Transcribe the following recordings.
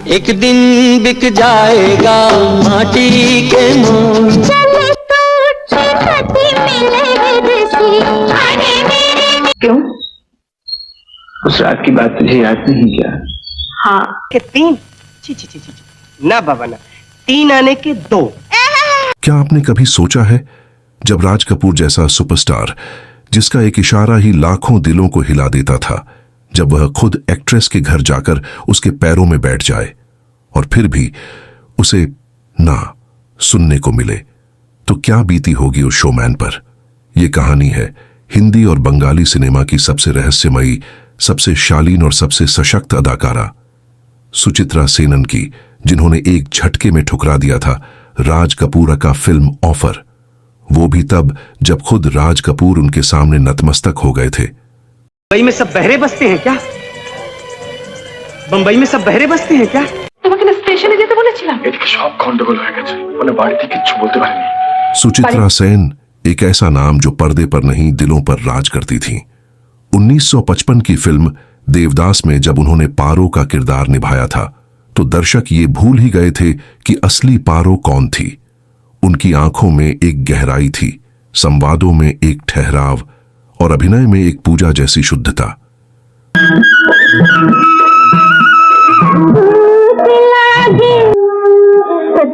एक दिन बिक जाएगा माटी के मोल। क्यों? उस रात की बात तुझे याद नहीं क्या? हाँ के 3 ना बाबा ना, 3 आने के 2। क्या आपने कभी सोचा है जब राज कपूर जैसा सुपरस्टार, जिसका एक इशारा ही लाखों दिलों को हिला देता था, जब वह खुद एक्ट्रेस के घर जाकर उसके पैरों में बैठ जाए और फिर भी उसे ना सुनने को मिले, तो क्या बीती होगी उस शोमैन पर। यह कहानी है हिंदी और बंगाली सिनेमा की सबसे रहस्यमयी, सबसे शालीन और सबसे सशक्त अदाकारा सुचित्रा सेनन की, जिन्होंने एक झटके में ठुकरा दिया था राज कपूर का फिल्म ऑफर, वो भी तब जब खुद राज कपूर उनके सामने नतमस्तक हो गए थे। बंबई में सब बहरे बसते हैं क्या? बंबई में सब बहरे बसते हैं क्या? তোমাকে স্টেশনে যেতে বলেছিলাম। এদিকে সব গন্ডগোল হয়ে গেছে, মানে বাড়িতে কিচ্ছু বলতে পারিনি। सुचित्रा सेन एक ऐसा नाम जो पर्दे पर नहीं दिलों पर राज करती थी। 1955 की फिल्म देवदास में जब उन्होंने पारो का किरदार निभाया था तो दर्शक ये भूल ही गए थे कि असली पारो कौन थी। उनकी आंखों में एक गहराई थी, संवादों में एक ठहराव और अभिनय में एक पूजा जैसी शुद्धता।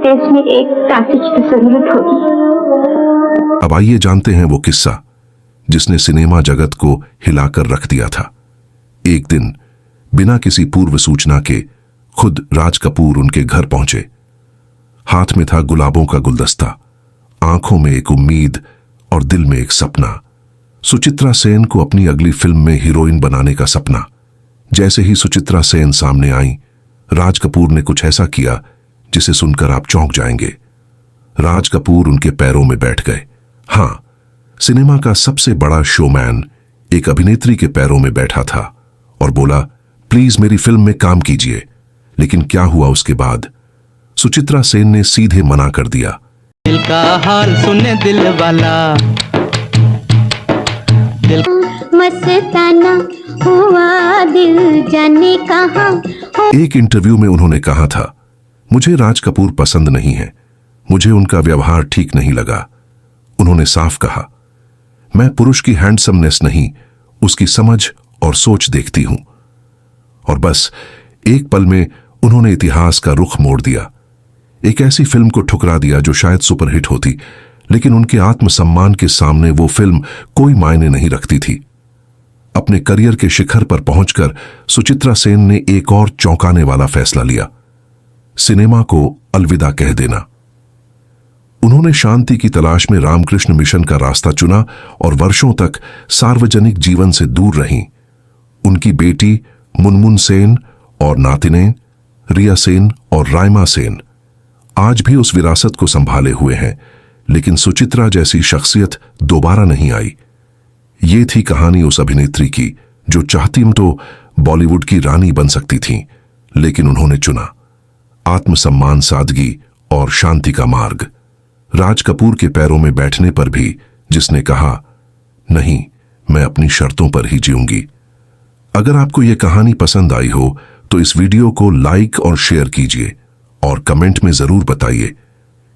देश में एक ताकत की जरूरत होगी। अब आइए जानते हैं वो किस्सा जिसने सिनेमा जगत को हिलाकर रख दिया था। एक दिन बिना किसी पूर्व सूचना के खुद राज कपूर उनके घर पहुंचे। हाथ में था गुलाबों का गुलदस्ता, आंखों में एक उम्मीद और दिल में एक सपना। सुचित्रा सेन को अपनी अगली फिल्म में हीरोइन बनाने का सपना। जैसे ही सुचित्रा सेन सामने आई, राज कपूर ने कुछ ऐसा किया जिसे सुनकर आप चौंक जाएंगे। राज कपूर उनके पैरों में बैठ गए। हां, सिनेमा का सबसे बड़ा शोमैन एक अभिनेत्री के पैरों में बैठा था और बोला, प्लीज मेरी फिल्म में काम कीजिए। लेकिन क्या हुआ उसके बाद? सुचित्रा सेन ने सीधे मना कर दिया। दिल का हाल सुने दिल वाला, दिल मस्ताना हुआ दिल जाने कहां। एक इंटरव्यू में उन्होंने कहा था, मुझे राज कपूर पसंद नहीं है, मुझे उनका व्यवहार ठीक नहीं लगा। उन्होंने साफ कहा, मैं पुरुष की हैंडसमनेस नहीं, उसकी समझ और सोच देखती हूं। और बस एक पल में उन्होंने इतिहास का रुख मोड़ दिया। एक ऐसी फिल्म को ठुकरा दिया जो शायद सुपरहिट होती, लेकिन उनके आत्मसम्मान के सामने वो फिल्म कोई मायने नहीं रखती थी। अपने करियर के शिखर पर पहुंचकर सुचित्रा सेन ने एक और चौंकाने वाला फैसला लिया, सिनेमा को अलविदा कह देना। उन्होंने शांति की तलाश में रामकृष्ण मिशन का रास्ता चुना और वर्षों तक सार्वजनिक जीवन से दूर रहीं। उनकी बेटी मुनमुन सेन और नातिने रिया सेन और रायमा सेन आज भी उस विरासत को संभाले हुए हैं, लेकिन सुचित्रा जैसी शख्सियत दोबारा नहीं आई। ये थी कहानी उस अभिनेत्री की जो चाहती तो बॉलीवुड की रानी बन सकती थी, लेकिन उन्होंने चुना आत्मसम्मान, सादगी और शांति का मार्ग। राज कपूर के पैरों में बैठने पर भी जिसने कहा, नहीं, मैं अपनी शर्तों पर ही जीऊंगी। अगर आपको यह कहानी पसंद आई हो तो इस वीडियो को लाइक और शेयर कीजिए और कमेंट में जरूर बताइए,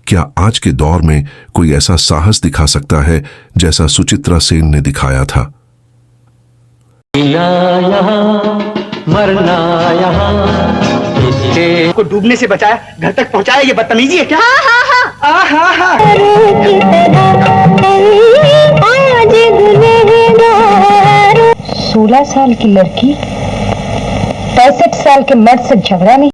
क्या आज के दौर में कोई ऐसा साहस दिखा सकता है जैसा सुचित्रा सेन ने दिखाया था? मरना यहाँ को डूबने से बचाया, घर तक पहुंचाया, ये बदतमीजी है क्या? हाँ हाँ हाँ। 16 साल की लड़की 65 साल के मर्द से झगड़ा नहीं।